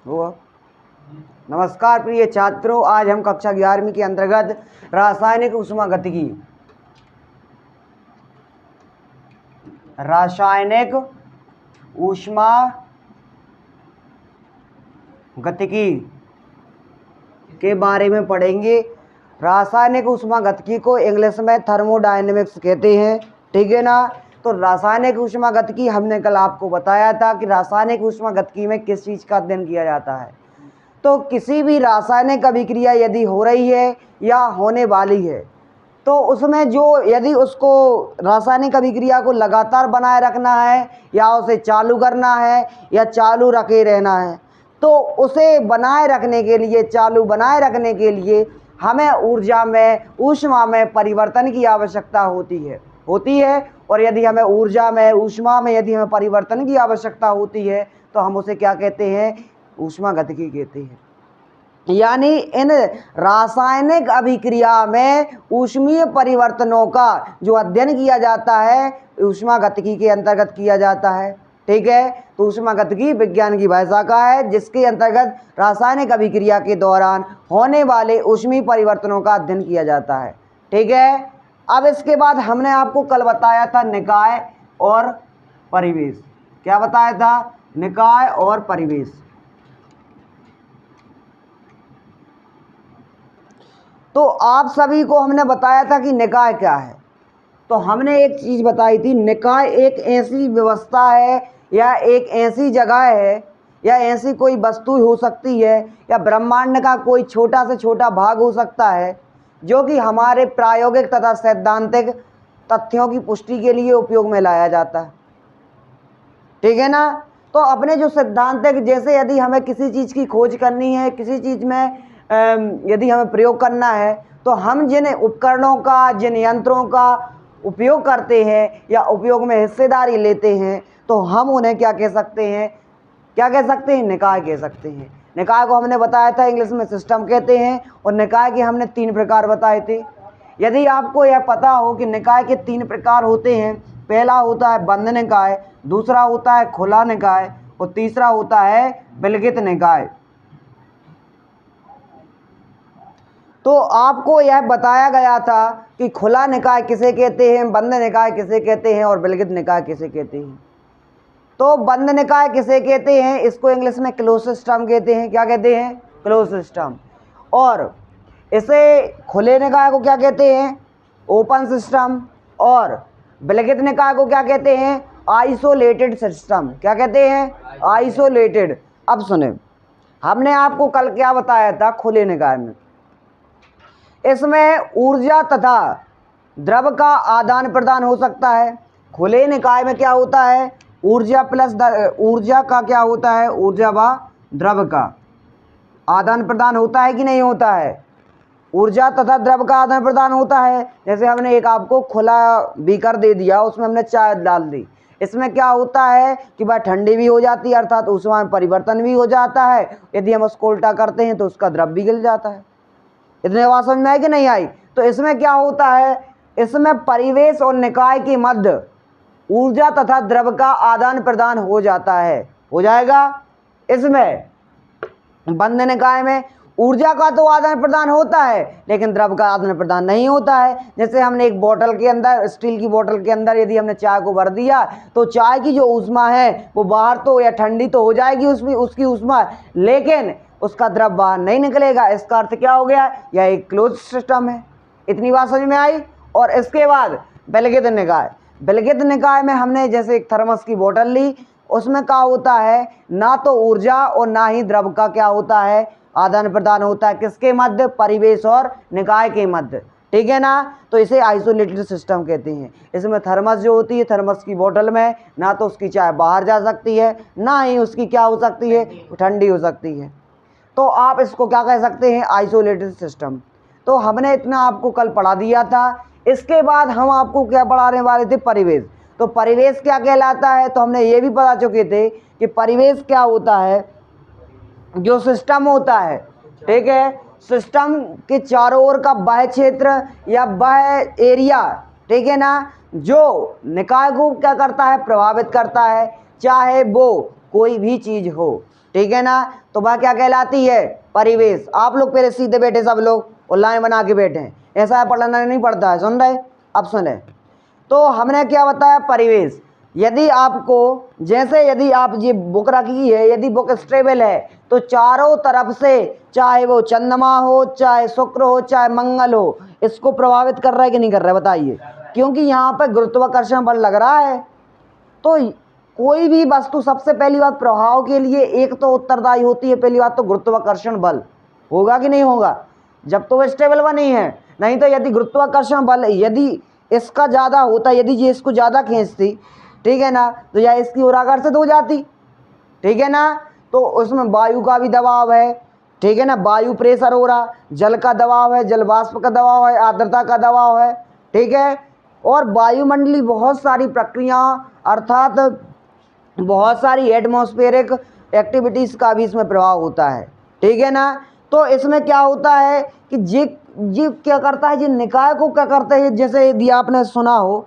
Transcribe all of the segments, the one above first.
हुआ। नमस्कार प्रिय छात्रों, आज हम कक्षा 11वीं के अंतर्गत रासायनिक ऊष्मागतिकी के बारे में पढ़ेंगे। रासायनिक ऊष्मागतिकी को इंग्लिश में थर्मोडायनेमिक्स कहते हैं, ठीक है ना। तो रासायनिक ऊष्मागतिकी हमने कल आपको बताया था कि रासायनिक ऊष्मागतिकी में किस चीज़ का अध्ययन किया जाता है। तो किसी भी रासायनिक अभिक्रिया यदि हो रही है या होने वाली है तो उसमें जो यदि उसको रासायनिक अभिक्रिया को लगातार बनाए रखना है या उसे चालू करना है या चालू रखे रहना है, तो उसे बनाए रखने के लिए, चालू बनाए रखने के लिए हमें ऊर्जा में, ऊष्मा में परिवर्तन की आवश्यकता होती है। और यदि हमें ऊर्जा में, ऊष्मा में यदि हमें परिवर्तन की आवश्यकता होती है तो हम उसे क्या कहते हैं? ऊष्मागतिकी कहते हैं। यानी इन रासायनिक अभिक्रिया में ऊष्मीय परिवर्तनों का जो अध्ययन किया जाता है ऊष्मागतिकी के अंतर्गत किया जाता है, ठीक है। तो ऊष्मागतिकी विज्ञान की भाषा है जिसके अंतर्गत रासायनिक अभिक्रिया के दौरान होने वाले ऊष्मीय परिवर्तनों का अध्ययन किया जाता है, ठीक है। अब इसके बाद हमने आपको कल बताया था निकाय और परिवेश। क्या बताया था? निकाय और परिवेश। तो आप सभी को हमने बताया था कि निकाय क्या है। तो हमने एक चीज़ बताई थी, निकाय एक ऐसी व्यवस्था है या एक ऐसी जगह है या ऐसी कोई वस्तु हो सकती है या ब्रह्मांड का कोई छोटा से छोटा भाग हो सकता है जो कि हमारे प्रायोगिक तथा सैद्धांतिक तथ्यों की पुष्टि के लिए उपयोग में लाया जाता है, ठीक है ना। तो अपने जो सिद्धांतिक, जैसे यदि हमें किसी चीज़ की खोज करनी है, किसी चीज़ में यदि हमें प्रयोग करना है तो हम जिन उपकरणों का, जिन यंत्रों का उपयोग करते हैं या उपयोग में हिस्सेदारी लेते हैं तो हम उन्हें क्या कह सकते हैं? क्या कह सकते हैं? निकाय कह सकते हैं। निकाय को हमने बताया था इंग्लिश में सिस्टम कहते हैं और निकाय के हमने 3 प्रकार बताए थे। यदि आपको यह पता हो कि निकाय के 3 प्रकार होते हैं, पहला होता है बंद निकाय, दूसरा होता है खुला निकाय और तीसरा होता है विलगित निकाय। तो आपको यह बताया गया था कि खुला निकाय किसे कहते हैं, बंद निकाय किसे कहते हैं और विलगित निकाय किसे कहते हैं। तो बंद निकाय किसे कहते हैं? इसको इंग्लिश में क्लोज सिस्टम कहते हैं। क्या कहते हैं? Close system. और इसे खुले निकाय को क्या कहते हैं? Open system. और विलगित निकाय को क्या कहते हैं? Isolated system. क्या कहते हैं? आइसोलेटेड। अब सुने, हमने आपको कल क्या बताया था खुले निकाय में? इसमें ऊर्जा तथा द्रव का आदान प्रदान हो सकता है। खुले निकाय में क्या होता है? ऊर्जा प्लस ऊर्जा का क्या होता है? ऊर्जा व द्रव का आदान प्रदान होता है कि नहीं होता है? ऊर्जा तथा द्रव का आदान प्रदान होता है। जैसे हमने एक आपको खुला बीकर दे दिया, उसमें हमने चाय डाल दी, इसमें क्या होता है कि वह ठंडी भी हो जाती है, अर्थात ऊष्मा में परिवर्तन भी हो जाता है। यदि हम उसको उल्टा करते हैं तो उसका द्रव भी गिर जाता है। इतने बात समझ में आई कि नहीं आई? तो इसमें क्या होता है? इसमें परिवेश और निकाय के मध्य ऊर्जा तथा द्रव का आदान प्रदान हो जाता है, हो जाएगा। इसमें बंद निकाय में ऊर्जा का तो आदान प्रदान होता है लेकिन द्रव का आदान प्रदान नहीं होता है। जैसे हमने एक बोतल के अंदर, स्टील की बोतल के अंदर यदि हमने चाय को भर दिया तो चाय की जो ऊष्मा है वो बाहर तो या ठंडी तो हो जाएगी उसमें, उसकी ऊष्मा, लेकिन उसका द्रव बाहर नहीं निकलेगा। इसका अर्थ क्या हो गया? यह एक क्लोज सिस्टम है। इतनी बात समझ में आई? और इसके बाद विलगित निकाय। विलगित निकाय में हमने जैसे एक थर्मस की बोतल ली, उसमें क्या होता है? ना तो ऊर्जा और ना ही द्रव का क्या होता है? आदान प्रदान होता है। किसके मध्य? परिवेश और निकाय के मध्य, ठीक है ना। तो इसे आइसोलेटेड सिस्टम कहते हैं। इसमें थर्मस जो होती है, थर्मस की बोतल में ना तो उसकी चाय बाहर जा सकती है, ना ही उसकी क्या हो सकती है? ठंडी हो सकती है। तो आप इसको क्या कह सकते हैं? Isolated system. तो हमने इतना आपको कल पढ़ा दिया था। इसके बाद हम आपको क्या पढ़ाने वाले थे? परिवेश। तो परिवेश क्या कहलाता है? तो हमने ये भी पढ़ा चुके थे कि परिवेश क्या होता है? जो सिस्टम होता है, ठीक है, सिस्टम के चारों ओर का बाह्य क्षेत्र या बाह्य एरिया, ठीक है ना, जो निकाय को क्या करता है? प्रभावित करता है, चाहे वो कोई भी चीज़ हो, ठीक है ना। तो वह क्या कहलाती है, परिवेश। आप लोग पहले सीधे बैठे सब लोग और लाइन बना के बैठे हैं, ऐसा पढ़ना नहीं पड़ता है, सुन रहे, अब सुने। तो हमने क्या बताया, परिवेश। यदि आपको, जैसे यदि आप ये बुक रखी है, यदि बुक स्टेबल है तो चारों तरफ से, चाहे वो चंद्रमा हो, चाहे शुक्र हो, चाहे मंगल हो, इसको प्रभावित कर रहा है कि नहीं कर रहा है, बताइए। क्योंकि यहाँ पे गुरुत्वाकर्षण बल लग रहा है। तो कोई भी वस्तु, सबसे पहली बात, प्रभाव के लिए एक तो उत्तरदायी होती है, पहली बात तो गुरुत्वाकर्षण बल। होगा कि नहीं होगा, जब तो वो स्टेबल बनी है। नहीं तो यदि गुरुत्वाकर्षण बल यदि इसका ज़्यादा होता, यदि ये इसको ज़्यादा खींचती, ठीक है ना, तो या इसकी ओर आकर्षित हो जाती, ठीक है ना। तो उसमें वायु का भी दबाव है, ठीक है ना, वायु प्रेशर हो रहा, जल का दबाव है, जल वाष्प का दबाव है, आर्द्रता का दबाव है, ठीक है। और वायुमंडलीय बहुत सारी प्रक्रिया, अर्थात बहुत सारी एटमॉस्फेरिक एक्टिविटीज़ का भी इसमें प्रभाव होता है, ठीक है ना। तो इसमें क्या होता है कि ये क्या करता है, ये निकाय को क्या करते हैं, जैसे यदि आपने सुना हो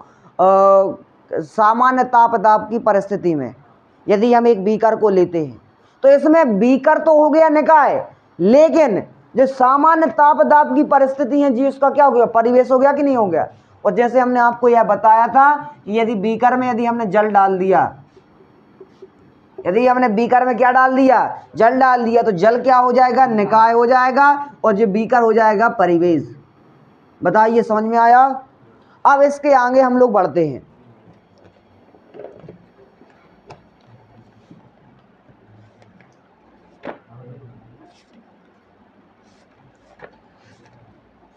सामान्य ताप दाब की परिस्थिति में यदि हम एक बीकर को लेते हैं, तो इसमें बीकर तो हो गया निकाय, लेकिन जो सामान्य ताप दाब की परिस्थिति है जी, उसका क्या हो गया, परिवेश हो गया कि नहीं हो गया। और जैसे हमने आपको यह बताया था कि यदि बीकर में यदि हमने जल डाल दिया, यदि हमने बीकर में क्या डाल दिया, जल डाल दिया, तो जल क्या हो जाएगा, निकाय हो जाएगा, और जो बीकर हो जाएगा परिवेश। बताइए, समझ में आया। अब इसके आगे हम लोग बढ़ते हैं।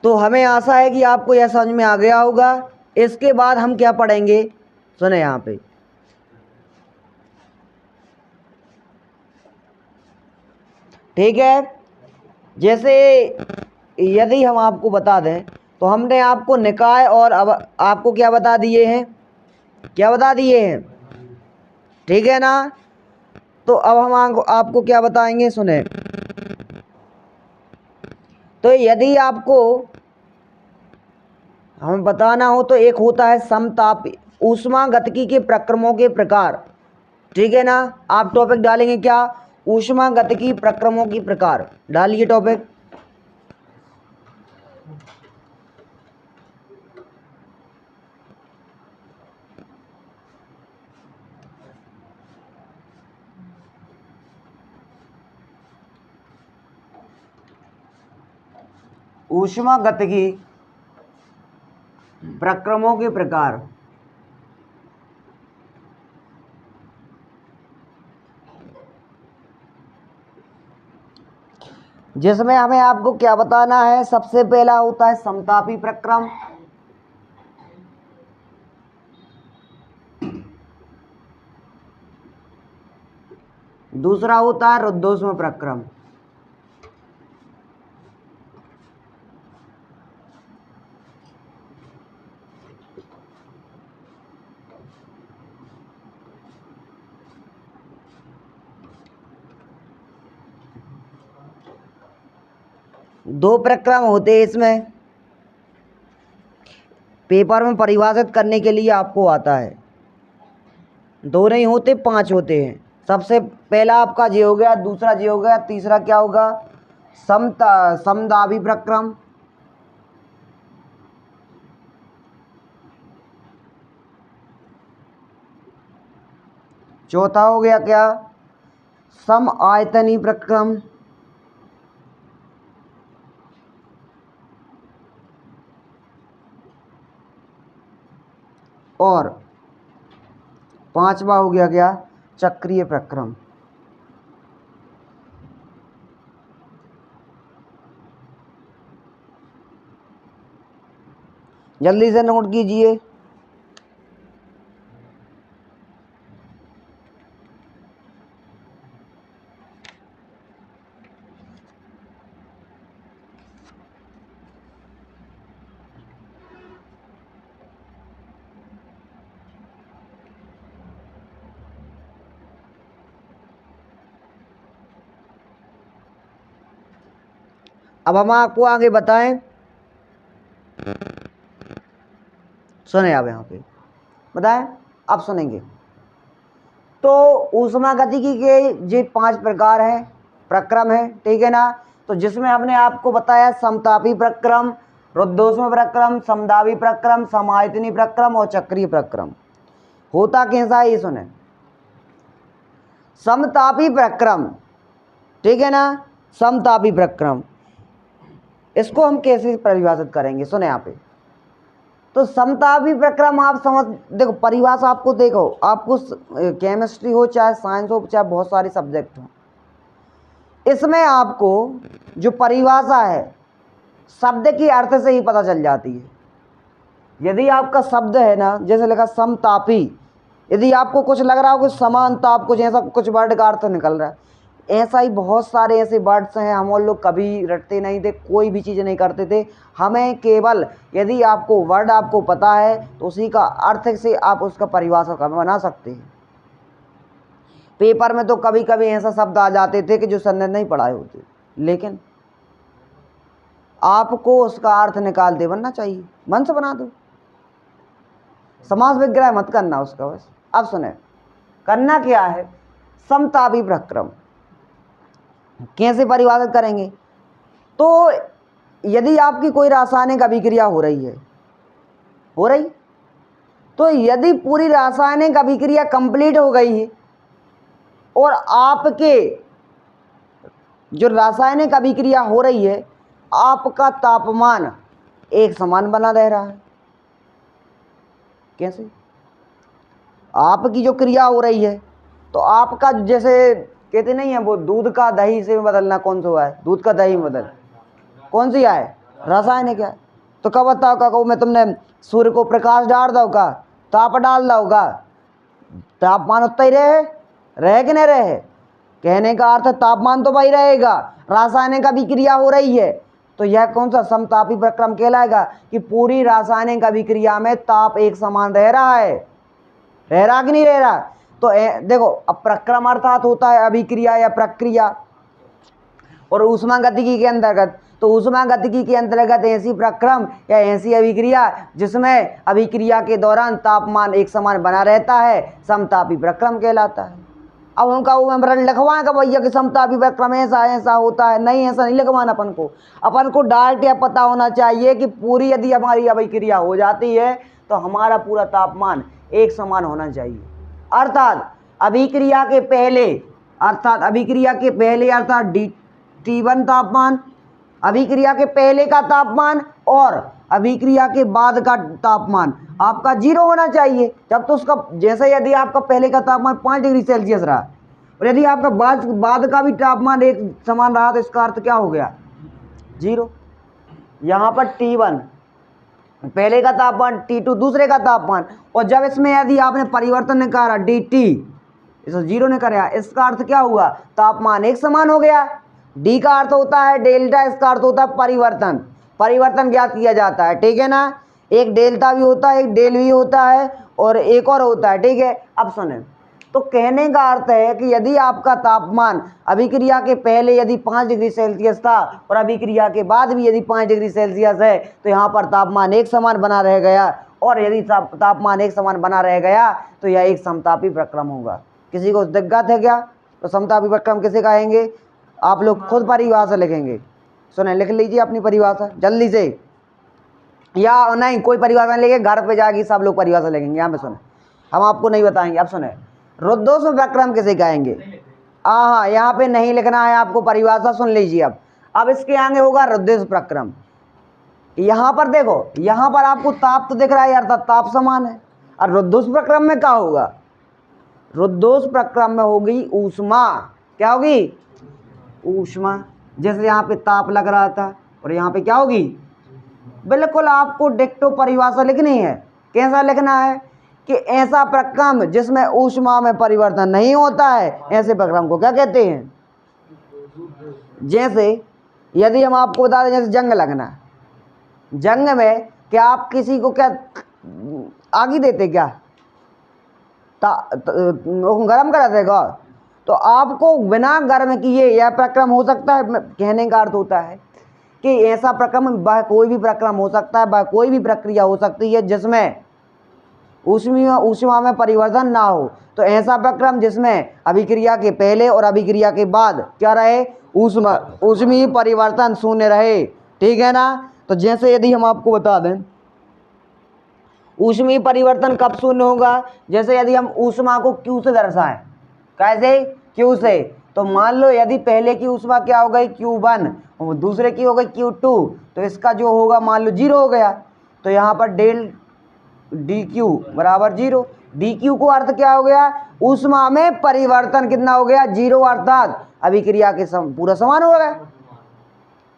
तो हमें आशा है कि आपको यह समझ में आ गया होगा। इसके बाद हम क्या पढ़ेंगे, सुने यहाँ पे, ठीक है। जैसे यदि हम आपको बता दें, तो हमने आपको निकाय और अब आपको क्या बता दिए हैं, क्या बता दिए हैं, ठीक है ना। तो अब हम आपको क्या बताएंगे, सुने। तो यदि आपको हमें बताना हो तो एक होता है समताप ऊष्मागतिकी के प्रक्रमों के प्रकार, ठीक है ना। आप टॉपिक डालेंगे क्या, ऊष्मागतिकी प्रक्रमों की प्रकार, डालिए टॉपिक। ऊष्मागतिकी प्रक्रमों के प्रकार, जिसमें हमें आपको क्या बताना है, सबसे पहला होता है समतापी प्रक्रम, दूसरा होता है रुद्धोष्म प्रक्रम, दो प्रक्रम होते हैं इसमें, पेपर में परिभाषित करने के लिए आपको आता है, दो नहीं होते, 5 होते हैं। सबसे पहला आपका ये हो गया, दूसरा ये हो गया, तीसरा क्या होगा, समदाबी प्रक्रम, चौथा हो गया क्या, सम आयतनी प्रक्रम, और पांचवा हो गया क्या, चक्रीय प्रक्रम। जल्दी से नोट कीजिए। अब हम आपको आगे बताएं, सुने आप यहाँ पे बताएं, अब सुनेंगे। तो ऊष्मागतिकी के ये 5 प्रकार हैं, प्रक्रम है, ठीक है ना। तो जिसमें हमने आपको बताया समतापी प्रक्रम, रुद्धोष्म प्रक्रम, समदाबी प्रक्रम, समायतनी प्रक्रम और चक्रीय प्रक्रम। होता कैसा है ये सुने। समतापी प्रक्रम, ठीक है ना, समतापी प्रक्रम, इसको हम कैसे परिभाषित करेंगे, सुने यहाँ पे। तो समतापी प्रक्रम आप समझ, देखो परिभाषा आपको, देखो आपको केमिस्ट्री हो चाहे साइंस हो चाहे बहुत सारे सब्जेक्ट हो, इसमें आपको जो परिभाषा है शब्द की अर्थ से ही पता चल जाती है। यदि आपका शब्द है ना, जैसे लिखा समतापी, यदि आपको कुछ लग रहा हो कि समान ताप, कुछ ऐसा कुछ वर्ड का अर्थ निकल रहा है, ऐसा ही बहुत सारे ऐसे वर्ड्स हैं हम लोग कभी रटते नहीं थे, कोई भी चीज़ नहीं करते थे। हमें केवल यदि आपको वर्ड आपको पता है तो उसी का अर्थ से आप उसका परिभाषा बना सकते हैं। पेपर में तो कभी कभी ऐसा शब्द आ जाते थे कि जो सर ने नहीं पढ़ाए होते, लेकिन आपको उसका अर्थ निकाल दे बनना चाहिए, मन से बना दो, समास विग्रह मत करना उसका बस। अब सुने करना क्या है, समतापी प्रक्रम कैसे परिभाषित करेंगे। तो यदि आपकी कोई रासायनिक अभिक्रिया हो रही है, हो रही, तो यदि पूरी रासायनिक अभिक्रिया कंप्लीट हो गई है और आपके जो रासायनिक अभिक्रिया हो रही है आपका तापमान एक समान बना रह रहा है, कैसे, आपकी जो क्रिया हो रही है तो आपका जैसे कहते नहीं है वो दूध का दही से बदलना, कौन सा हुआ है, दूध का दही में बदल, कौन सी है, रासायनिक है। तो कब बताओ का कहूँ मैं, तुमने सूर्य को प्रकाश डाल दो का, ताप डाल दो का, तापमान उतना ही रहे कि नहीं रहे। कहने का अर्थ तापमान तो वही रहेगा, रासायनिक अभिक्रिया हो रही है, तो यह कौन सा समतापी प्रक्रम कहलाएगा कि पूरी रासायनिक अभिक्रिया में ताप एक समान रह रहा है, रह रहा कि नहीं रह रहा। तो देखो अब प्रक्रम अर्थात होता है अभिक्रिया या प्रक्रिया, और ऊष्मागतिकी के अंतर्गत, तो ऊष्मागतिकी के अंतर्गत ऐसी प्रक्रम या ऐसी अभिक्रिया जिसमें अभिक्रिया के दौरान तापमान एक समान बना रहता है, समतापी प्रक्रम कहलाता है। अब उनका वो मेम्बर लिखवाएं का भैया कि समतापी प्रक्रम ऐसा ऐसा होता है, नहीं ऐसा नहीं लिखवाना। अपन को डायरेक्ट यह पता होना चाहिए कि पूरी यदि हमारी अभिक्रिया हो जाती है तो हमारा पूरा तापमान एक समान होना चाहिए। अर्थात अभिक्रिया के पहले, अर्थात T1 तापमान, अभिक्रिया के पहले का तापमान और अभिक्रिया के बाद का तापमान आपका 0 होना चाहिए। जब तो उसका जैसे यदि आपका पहले का तापमान 5 डिग्री सेल्सियस रहा और यदि आपका बाद का भी तापमान एक समान रहा तो इसका अर्थ क्या हो गया, 0। यहाँ पर T1 पहले का तापमान, T2 दूसरे का तापमान, और जब इसमें यदि आपने परिवर्तन निकाला dt, इसे 0 ने कराया, इसका अर्थ क्या हुआ, तापमान एक समान हो गया। डी का अर्थ होता है डेल्टा, इसका अर्थ होता है परिवर्तन, परिवर्तन ज्ञात किया जाता है, ठीक है ना। एक डेल्टा भी होता है, एक डेल भी होता है और एक और होता है, ठीक है। अब सुने, तो कहने का अर्थ है कि यदि आपका तापमान अभिक्रिया के पहले यदि 5 डिग्री सेल्सियस था और अभिक्रिया के बाद भी यदि 5 डिग्री सेल्सियस है तो यहाँ पर तापमान एक समान बना रह गया, और यदि तापमान एक समान बना रह गया तो यह एक समतापी प्रक्रम होगा। किसी को दिक्कत है क्या, तो समतापी प्रक्रम किसे कहेंगे, आप लोग खुद परिभाषा लिखेंगे। सुने लिख लीजिए अपनी परिभाषा जल्दी से, या नहीं कोई परिभाषा नहीं लिखे, घर पे जाके सब लोग परिभाषा लिखेंगे। यहाँ पे सुने, हम आपको नहीं बताएंगे। अब सुने रुद्धोष्म प्रक्रम किसे कहेंगे, हाँ यहाँ पे नहीं लिखना है आपको, परिभाषा सुन लीजिए। अब इसके आगे होगा रुद्धोष्म प्रक्रम। यहाँ पर देखो, यहाँ पर आपको ताप तो दिख रहा है, अर्थात ताप समान है। और रुद्धोष्म प्रक्रम में क्या होगा, रुद्धोष्म प्रक्रम में होगी ऊष्मा, क्या होगी, ऊष्मा। जैसे यहाँ पे ताप लग रहा था और यहाँ पे क्या होगी, बिल्कुल आपको डिक्टो परिभाषा लिखनी है। कैसा लिखना है कि ऐसा प्रक्रम जिसमें ऊष्मा में परिवर्तन नहीं होता है, ऐसे प्रक्रम को क्या कहते हैं। जैसे यदि हम आपको बता दें, जैसे जंग लगना, जंग में क्या आप किसी को क्या आगी देते, क्या गरम करा देगा, तो आपको बिना गर्म किए यह प्रक्रम हो सकता है। कहने का अर्थ होता है कि ऐसा प्रक्रम वह कोई भी प्रक्रम हो सकता है, वह कोई भी प्रक्रिया हो सकती है जिसमें ऊष्मीय ऊष्मा में परिवर्तन ना हो। तो ऐसा प्रक्रम जिसमें अभिक्रिया के पहले और अभिक्रिया के बाद क्या रहे, ऊष्मीय परिवर्तन शून्य रहे। ठीक है ना। तो जैसे यदि हम आपको बता दें ऊष्मीय परिवर्तन कब शून्य होगा, जैसे यदि हम ऊष्मा को Q से दर्शाएं, कैसे, Q से, तो मान लो यदि पहले की ऊष्मा क्या हो गई Q1 और दूसरे की हो गई Q2, तो इसका जो होगा मान लो 0 हो गया। तो यहाँ पर डेल dQ बराबर 0। dQ को अर्थ क्या हो गया, ऊष्मा में परिवर्तन कितना हो गया, 0, अर्थात अभिक्रिया के पूरा समान हो गया।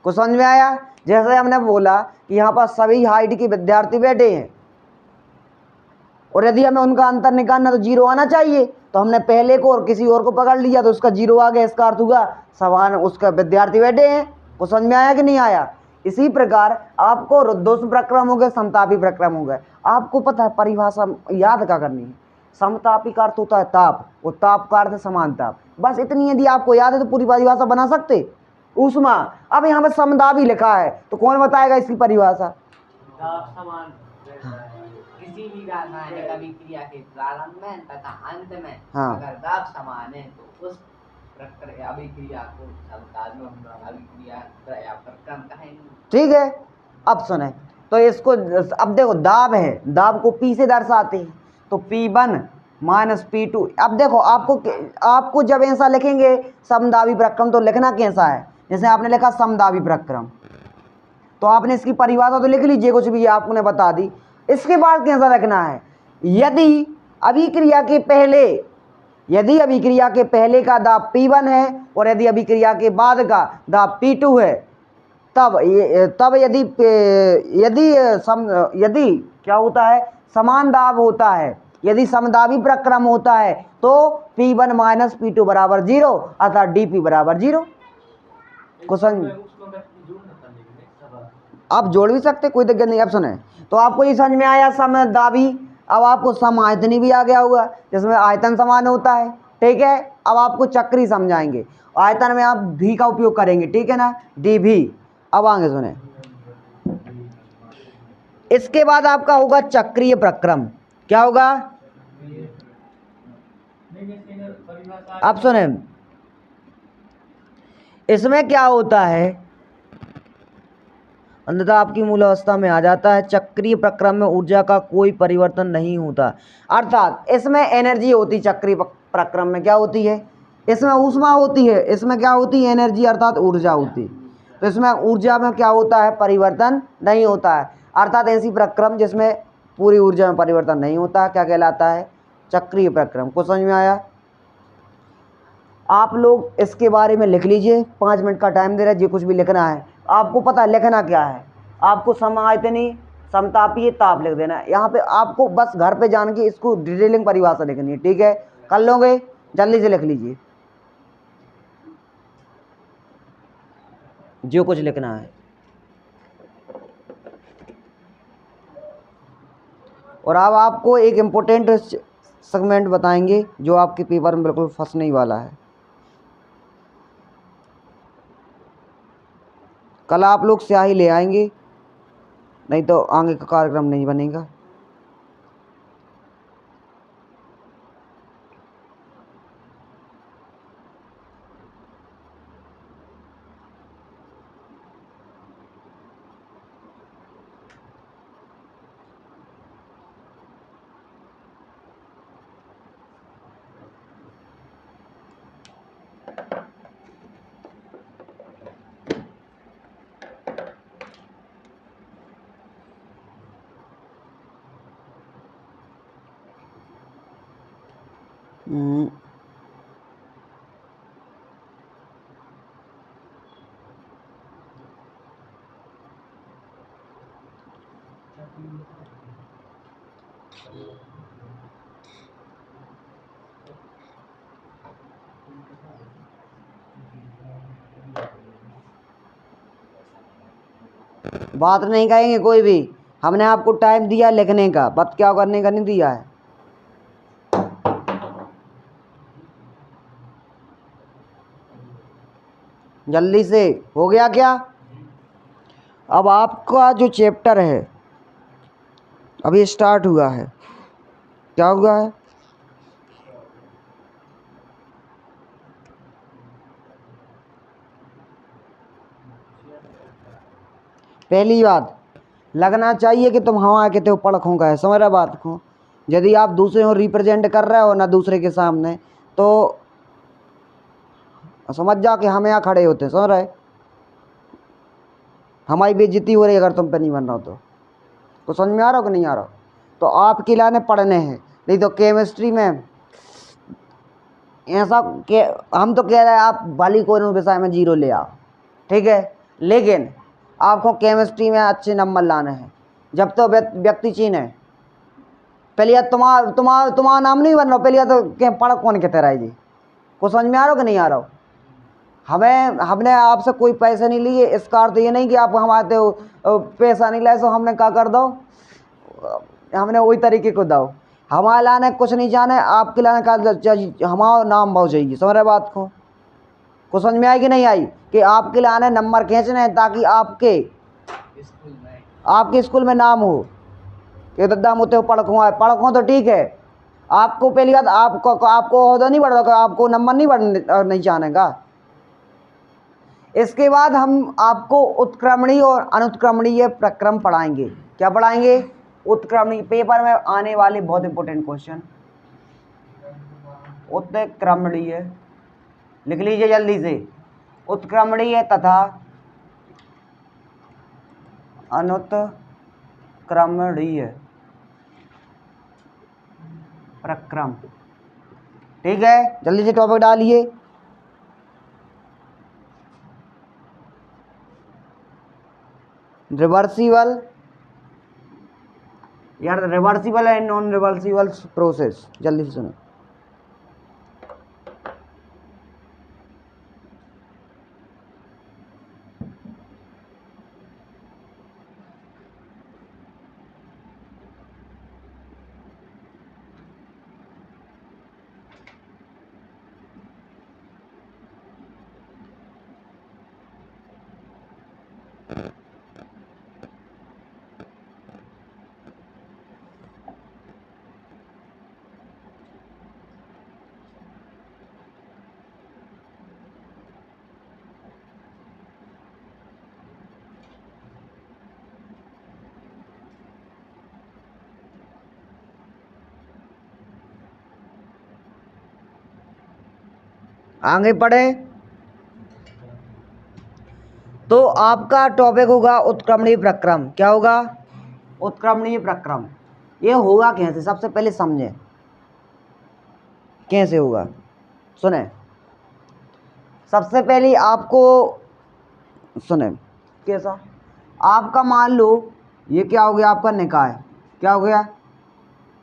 कुछ समझ में आया। जैसे हमने बोला कि यहाँ पर सभी हाइट के विद्यार्थी बैठे हैं और यदि हमें उनका अंतर निकालना तो 0 आना चाहिए, तो हमने पहले को और किसी और को पकड़ लिया तो उसका 0 आ गया। इसका अर्थ हुआ समान उसका विद्यार्थी बैठे हैं। कुछ समझ में आया कि नहीं आया। इसी प्रकार आपको रुद्धोष्म प्रक्रम हो गए, समतापी प्रक्रम हो गए। आपको पता है परिभाषा याद क्या करनी है। समतापी का अर्थ होता है ताप, और ताप का अर्थ समान ताप। बस इतनी यदि आपको याद है तो पूरी परिभाषा बना सकते। ऊष्मा, अब यहाँ पे समदाबी लिखा है तो कौन बताएगा इसकी परिभाषा। समान किसी भी रासायनिक अभिक्रिया के प्रारंभ में तथा अंत में अगर दाब समान है तो उस अभिक्रिया को अभिक्रिया या प्रक्रम कहेंगे। ठीक है। अब सुने तो इसको, अब देखो दाब है, दाब को P से दर्शाते हैं, तो P1 माइनस P2। अब देखो आपको जब ऐसा लिखेंगे समदाबी प्रक्रम तो लिखना कैसा है, जैसे आपने लिखा समदाबी प्रक्रम तो आपने इसकी परिभाषा तो लिख लीजिए, कुछ भी आपने बता दी। इसके बाद कैसा रखना है, यदि अभिक्रिया के पहले का दाब P1 है और यदि अभिक्रिया के बाद का दाब P2 है, तब यदि क्या होता है, समान दाब होता है। यदि समदाबी प्रक्रम होता है तो P1 माइनस P2 बराबर 0, अर्थात DP बराबर 0। क्वेश्चन आप जोड़ भी सकते, कोई दिक्कत नहीं। अब सुने तो आपको ये समझ में आया समदाबी। अब आपको सम आयतनी भी आ गया होगा, जिसमें आयतन समान होता है। ठीक है। अब आपको चक्री समझाएंगे, आयतन में आप V का उपयोग करेंगे, ठीक है ना, dV। अब आगे सुने, इसके बाद आपका होगा चक्रीय प्रक्रम। क्या होगा, अब सुने इसमें क्या होता है, अंततः आपकी मूल अवस्था में आ जाता है। चक्रीय प्रक्रम में ऊर्जा का कोई परिवर्तन नहीं होता, अर्थात इसमें एनर्जी होती। चक्रीय प्रक्रम में क्या होती है, इसमें ऊष्मा होती है, इसमें क्या होती है, एनर्जी अर्थात ऊर्जा होती। तो इसमें ऊर्जा में क्या होता है, परिवर्तन नहीं होता है। अर्थात ऐसी प्रक्रम जिसमें पूरी ऊर्जा में परिवर्तन नहीं होता क्या कहलाता है, चक्रीय प्रक्रम। कुछ समझ में आया। आप लोग इसके बारे में लिख लीजिए, 5 मिनट का टाइम दे रहे हैं, जो कुछ भी लिखना है आपको पता है लिखना क्या है। आपको समायतनी, समतापीय, ताप लिख देना है। यहाँ पे आपको बस घर पे जान के इसको डिटेलिंग परिभाषा लिखनी है। ठीक है, कर लोगे, जल्दी से लिख लीजिए जो कुछ लिखना है। और अब आपको एक इम्पोर्टेंट सेगमेंट बताएंगे जो आपके पेपर में बिल्कुल फंसने ही वाला है। कल आप लोग स्याही ले आएंगे, नहीं तो आगे का कार्यक्रम नहीं बनेगा। बात नहीं कहेंगे कोई भी, हमने आपको टाइम दिया लिखने का, बात क्या करने का नहीं दिया है। जल्दी से हो गया क्या। अब आपका जो चैप्टर है अभी स्टार्ट हुआ है, क्या हुआ है? पहली बात लगना चाहिए कि तुम हवा के थे पड़खों का है, समझ रहे बात को। यदि आप दूसरे को रिप्रेजेंट कर रहे हो ना दूसरे के सामने, तो समझ जाओ कि हम यहाँ खड़े होते, समझ रहे, हमारी बेइज्जती हो रही है अगर तुम पे नहीं बन रहा हो तो समझ में आ रहा हो कि नहीं आ रहा हो? तो आपके लाने पढ़ने हैं, नहीं तो केमिस्ट्री में ऐसा कि हम तो कह रहे हैं आप भली कोई विषय में 0 ले आओ, ठीक है, लेकिन आपको केमिस्ट्री में अच्छे नंबर लाने हैं। जब तो व्यक्ति चीन है, पहले यार तुम्हारा नाम नहीं बन रहा, पहले यार तो क्या पढ़ कौन कहते रहा जी, को समझ में आ रहा हो कि नहीं आ रहा हो? हमने आपसे कोई पैसे नहीं लिए, इसका अर्थ ये नहीं कि आप हम आते हो पैसा नहीं लाए तो हमने क्या कर दो, हमने वही तरीके को दो। हमारे लाने कुछ नहीं जाने, आपके लाने का हमारा नाम बहुत चाहिए, समझ रहे बात को समझ में आई कि नहीं आई? कि आपके लाने नंबर खींचने हैं ताकि आपके स्कूल में नाम हो कि दादा मुझे पढ़खों तो ठीक है, आपको पहली बात आपको ओहदा नहीं बढ़ रहा, आपको नंबर नहीं जाने का। इसके बाद हम आपको उत्क्रमणीय और अनुत्क्रमणीय प्रक्रम पढ़ाएंगे। क्या पढ़ाएंगे? उत्क्रमणीय, पेपर में आने वाले बहुत इंपॉर्टेंट क्वेश्चन। उत्क्रमणीय लिख लीजिए जल्दी से, उत्क्रमणीय तथा अनुत्क्रमणीय प्रक्रम, ठीक है, जल्दी से टॉपिक डालिए। रिवर्सिबल यार, reversible and non reversible process, जल्दी से सुनो। आगे पढ़े तो आपका टॉपिक होगा उत्क्रमणीय प्रक्रम। क्या होगा? उत्क्रमणीय प्रक्रम। ये होगा कैसे, सबसे पहले समझें कैसे होगा, सुने। सबसे पहले आपको सुने कैसा, आपका मान लो ये क्या हो गया, आपका निकाय, क्या हो गया,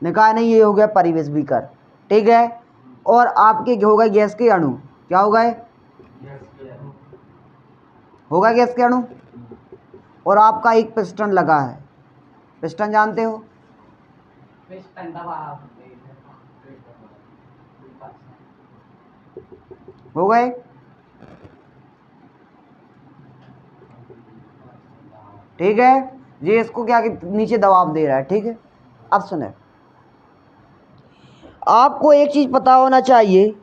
निकाय नहीं, ये हो गया परिवेश बीकर, ठीक है, और आपके हो गए गैस के अणु, क्या हो गए, होगा गैस के अणु, और आपका एक पिस्टन लगा है, पिस्टन जानते हो, पिस्टन दबाव हो गए, ठीक है, ये इसको क्या नीचे दबाव दे रहा है, ठीक है। अब सुने, आपको एक चीज पता होना चाहिए,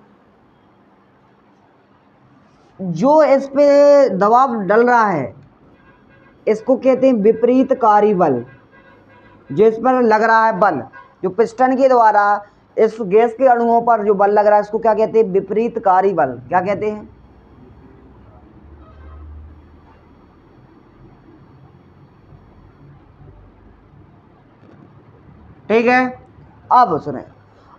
जो इस पे दबाव डल रहा है इसको कहते हैं विपरीतकारी बल। जो इस पर लग रहा है बल, जो पिस्टन के द्वारा इस गैस के अणुओं पर जो बल लग रहा है इसको क्या कहते हैं, विपरीतकारी बल। क्या कहते हैं? ठीक है, अब सुने,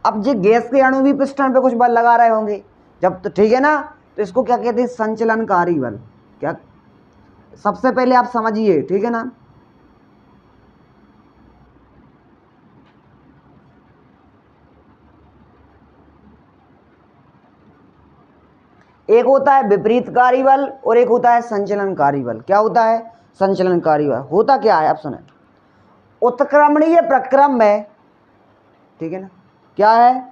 अब जो गैस के अणु भी पिस्टन पे कुछ बल लगा रहे होंगे जब, तो ठीक है ना, तो इसको क्या कहते हैं, संचलनकारी बल। क्या, सबसे पहले आप समझिए, ठीक है ना, एक होता है विपरीतकारी बल और एक होता है संचलनकारी बल। क्या होता है? संचलनकारी बल होता क्या है, आप सुने, उत्क्रमणीय प्रक्रम में, ठीक है ना, क्या है,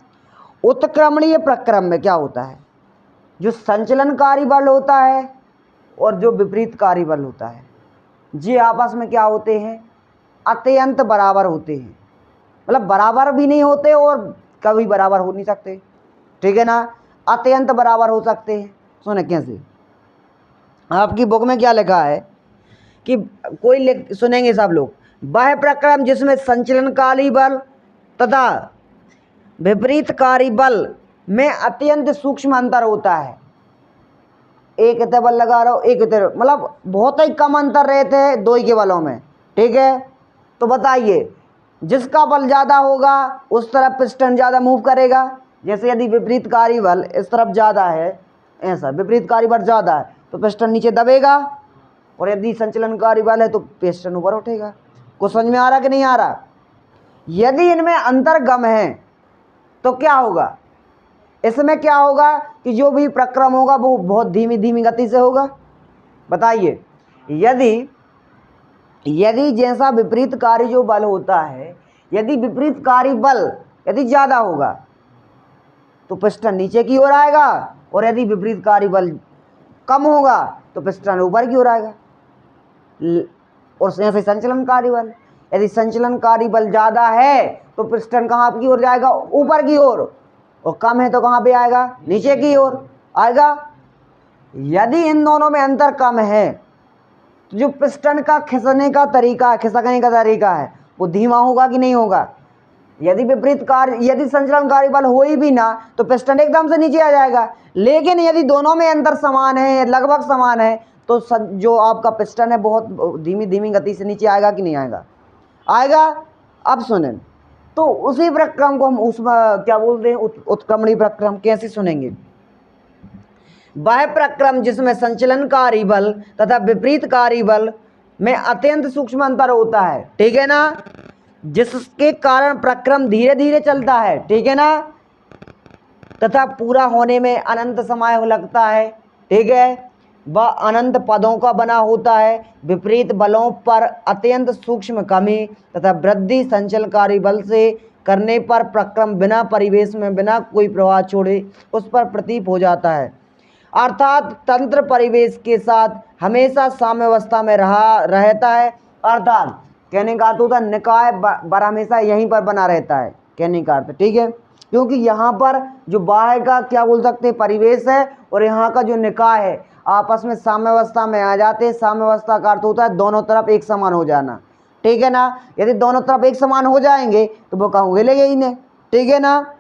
उत्क्रमणीय प्रक्रम में क्या होता है, जो संचलनकारी बल होता है और जो विपरीतकारी बल होता है, ये आपस में क्या होते हैं, अत्यंत बराबर होते हैं। मतलब बराबर भी नहीं होते और कभी बराबर हो नहीं सकते, ठीक है ना, अत्यंत बराबर हो सकते हैं। सुने कैसे, आपकी बुक में क्या लिखा है कि सुनेंगे सब लोग, वह प्रक्रम जिसमें संचलनकारी बल तथा विपरीतकारी बल में अत्यंत सूक्ष्म अंतर होता है। एक इतने बल लगा रहा हो, एक इतने, मतलब बहुत ही कम अंतर रहते हैं दो ही के बलों में, ठीक है। तो बताइए, जिसका बल ज़्यादा होगा उस तरफ पिस्टन ज़्यादा मूव करेगा। जैसे यदि विपरीतकारी बल इस तरफ ज़्यादा है, ऐसा विपरीतकारी बल ज़्यादा है तो पिस्टन नीचे दबेगा, और यदि संचलनकारी बल है तो पिस्टन ऊपर उठेगा। कुछ समझ में आ रहा कि नहीं आ रहा? यदि इनमें अंतर कम है तो क्या होगा, इसमें क्या होगा कि जो भी प्रक्रम होगा वो बहुत धीमी धीमी गति से होगा। बताइए, यदि जैसा विपरीतकारी जो बल होता है, यदि विपरीतकारी बल यदि ज़्यादा होगा तो पिस्टन नीचे की ओर आएगा, और यदि विपरीतकारी बल कम होगा तो पिस्टन ऊपर की ओर आएगा। और ऐसे संचलनकारी बल, यदि संचलनकारी बल ज़्यादा है तो पिस्टन कहाँ की ओर जाएगा, ऊपर की ओर, और कम है तो कहाँ पे आएगा, नीचे की ओर आएगा। यदि इन दोनों में अंतर कम है तो जो पिस्टन का खिसकने का तरीका है वो धीमा होगा कि नहीं होगा। यदि संचलनकारी बल हो ही भी ना तो पिस्टन एकदम से नीचे आ जाएगा। लेकिन यदि दोनों में अंतर समान है, लगभग समान है, तो जो आपका पिस्टन है बहुत धीमी धीमी गति से नीचे आएगा कि नहीं आएगा, आएगा। अब सुने, तो उसी प्रक्रम को हम उसमें क्या बोलते हैं, उत्क्रमणी प्रक्रम। कैसे सुनेंगे, वह प्रक्रम जिसमें संचलनकारी बल तथा विपरीतकारी बल में अत्यंत सूक्ष्म अंतर होता है, ठीक है ना, जिसके कारण प्रक्रम धीरे धीरे चलता है, ठीक है ना, तथा पूरा होने में अनंत समय लगता है, ठीक है, वह अनंत पदों का बना होता है। विपरीत बलों पर अत्यंत सूक्ष्म कमी तथा वृद्धि संचलनकारी बल से करने पर प्रक्रम बिना परिवेश में बिना कोई प्रभाव छोड़े उस पर प्रतीत हो जाता है, अर्थात तंत्र परिवेश के साथ हमेशा साम्यावस्था में रहता है। अर्थात कहने का अर्थ होता है निकाय बर हमेशा यहीं पर बना रहता है, कहने का अर्थ, ठीक है, क्योंकि यहाँ पर जो बाहर का क्या बोल सकते हैं परिवेश है और यहाँ का जो निकाय है आपस में साम्यावस्था में आ जाते हैं। साम्यावस्था का अर्थ होता है दोनों तरफ एक समान हो जाना, ठीक है ना। यदि दोनों तरफ एक समान हो जाएंगे तो वो कहाँ हिलेंगे ही नहीं, ठीक है ना।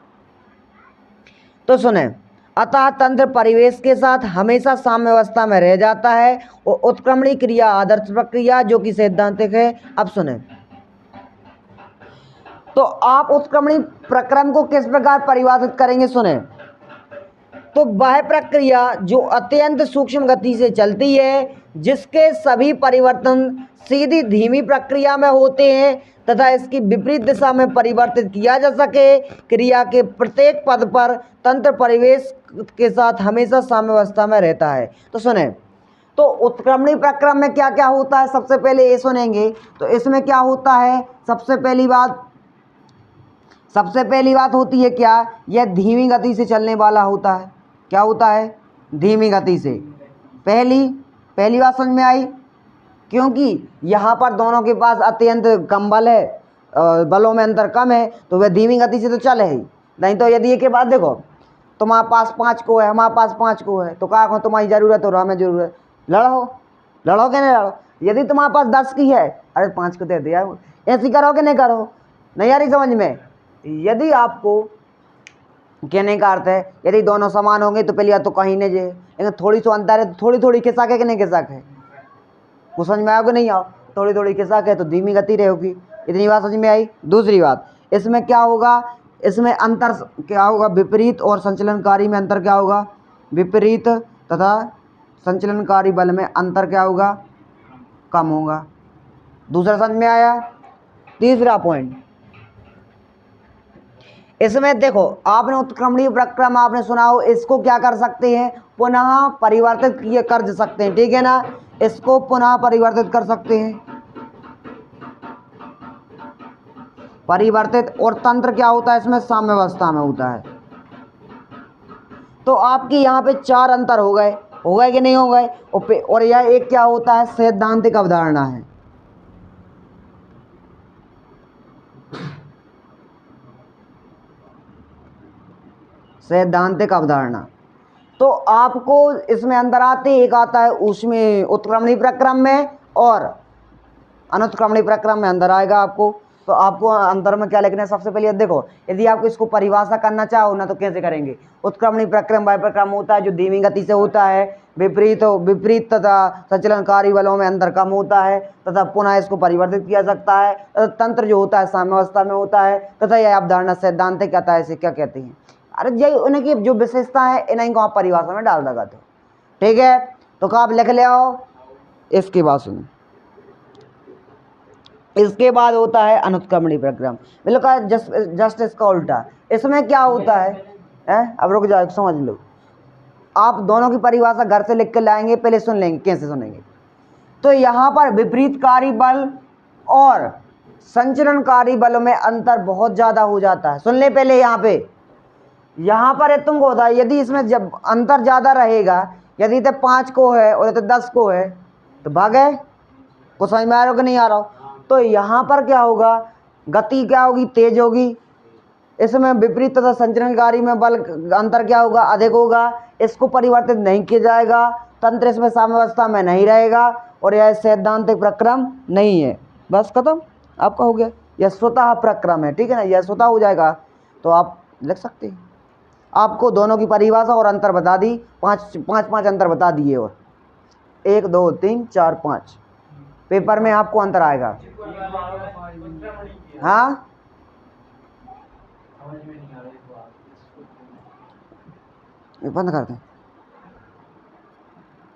तो सुने, अतः तंत्र परिवेश के साथ हमेशा साम्यावस्था में रह जाता है और उत्क्रमणी क्रिया आदर्श प्रक्रिया जो कि सैद्धांतिक है। अब सुने, तो आप उत्क्रमणी प्रक्रम को किस प्रकार परिभाषित करेंगे, सुने, तो वह प्रक्रिया जो अत्यंत सूक्ष्म गति से चलती है, जिसके सभी परिवर्तन सीधी धीमी प्रक्रिया में होते हैं तथा इसकी विपरीत दिशा में परिवर्तित किया जा सके, क्रिया के प्रत्येक पद पर तंत्र परिवेश के साथ हमेशा साम्यावस्था में रहता है। तो सुने, तो उत्क्रमणी प्रक्रम में क्या क्या होता है, सबसे पहले ये सुनेंगे। तो इसमें क्या होता है, सबसे पहली बात होती है क्या, यह धीमी गति से चलने वाला होता है। क्या होता है, धीमी गति से। पहली बात समझ में आई, क्योंकि यहाँ पर दोनों के पास अत्यंत कम बल है, बलों में अंतर कम है, तो वह धीमी गति से तो चले ही नहीं। तो यदि एक बात देखो, तुम्हारे पास 5 को है, हमारे पास 5 को है, तो क्या हो, तुम्हारी ज़रूरत और हमें ज़रूरत, लड़ो कि नहीं लड़ो। यदि तुम्हारे पास 10 की है, अरे 5 को दे दिया, ऐसी करो कि नहीं करो, नहीं आ रही समझ में। यदि आपको कहने का अर्थ है यदि दोनों समान होंगे तो पहली बात तो कहीं नहीं जे, लेकिन थोड़ी सी अंतर है तो थोड़ी थोड़ी खिसक है कि नहीं खिसक है, कुछ समझ में आओगे नहीं आओ, थोड़ी थोड़ी खिसक है तो धीमी गति रहेगी। इतनी बात समझ में आई। दूसरी बात, इसमें क्या होगा, इसमें अंतर क्या होगा, विपरीत और संचलनकारी में अंतर क्या होगा, विपरीत तथा संचलनकारी बल में अंतर क्या होगा, कम होगा। दूसरा समझ में आया। तीसरा पॉइंट, इसमें देखो, आपने उत्क्रमणीय प्रक्रम आपने सुना हो, इसको क्या कर सकते हैं, पुनः परिवर्तित कर सकते हैं, ठीक है ना, इसको पुनः परिवर्तित कर सकते हैं, परिवर्तित। और तंत्र क्या होता है इसमें, साम्यावस्था में होता है। तो आपकी यहाँ पे 4 अंतर हो गए कि नहीं हो गए। और यह एक क्या होता है, सैद्धांतिक अवधारणा है। सैद्धांतिक अवधारणा। तो आपको इसमें अंदर आते एक आता है उसमें उत्क्रमणी प्रक्रम में और अनुत्क्रमणी प्रक्रम में अंदर आएगा आपको। तो आपको अंतर में क्या लिखना है, सबसे पहले ये देखो, यदि आपको इसको परिभाषा करना चाहो ना तो कैसे करेंगे। उत्क्रमणी प्रक्रम वह प्रक्रम होता है जो धीमी गति से होता है, विपरीत तथा संचलनकारी बलों में अंतर कम होता है तथा पुनः इसको परिवर्तित किया सकता है। तंत्र जो होता है साम्यावस्था में होता है तथा यह अवधारणा सैद्धांतिक कहता है। इसे क्या कहते हैं? अरे यही उनकी जो विशेषता है इन्हीं को आप परिभाषा में डाल देगा। तो ठीक है, तो क्या आप लिख ले आओ। इसके बाद सुनो, इसके बाद होता है अनुत्क्रमणी प्रक्रम। बिल्कुल जस्ट इसका उल्टा। इसमें क्या होता है, अब रुक जाओ समझ लो। आप दोनों की परिभाषा घर से लिख के लाएंगे, पहले सुन लेंगे कैसे सुनेंगे। तो यहाँ पर विपरीतकारी बल और संचरणकारी बलों में अंतर बहुत ज़्यादा हो जाता है। सुन ले पहले, यहाँ पर तुमको होता है यदि इसमें जब अंतर ज़्यादा रहेगा, यदि तो 5 को है और तो 10 को है तो भागे। कुछ समझ में आ रहा हो कि नहीं आ रहा हो? तो यहाँ पर क्या होगा, गति क्या होगी, तेज होगी। इसमें विपरीत तथा संचरणकारी में बल अंतर क्या होगा, अधिक होगा। इसको परिवर्तित नहीं किया जाएगा, तंत्र इसमें साम्यावस्था में नहीं रहेगा और यह सैद्धांतिक प्रक्रम नहीं है। बस खत्म, आपका हो गया। यह स्वतः प्रक्रम है, ठीक है ना, यह स्वतः हो जाएगा। तो आप लिख सकते हैं। आपको दोनों की परिभाषा और अंतर बता दी, पाँच अंतर बता दिए, और 1 2 3 4 5 पेपर में आपको अंतर आएगा। हाँ, बंद कर दें।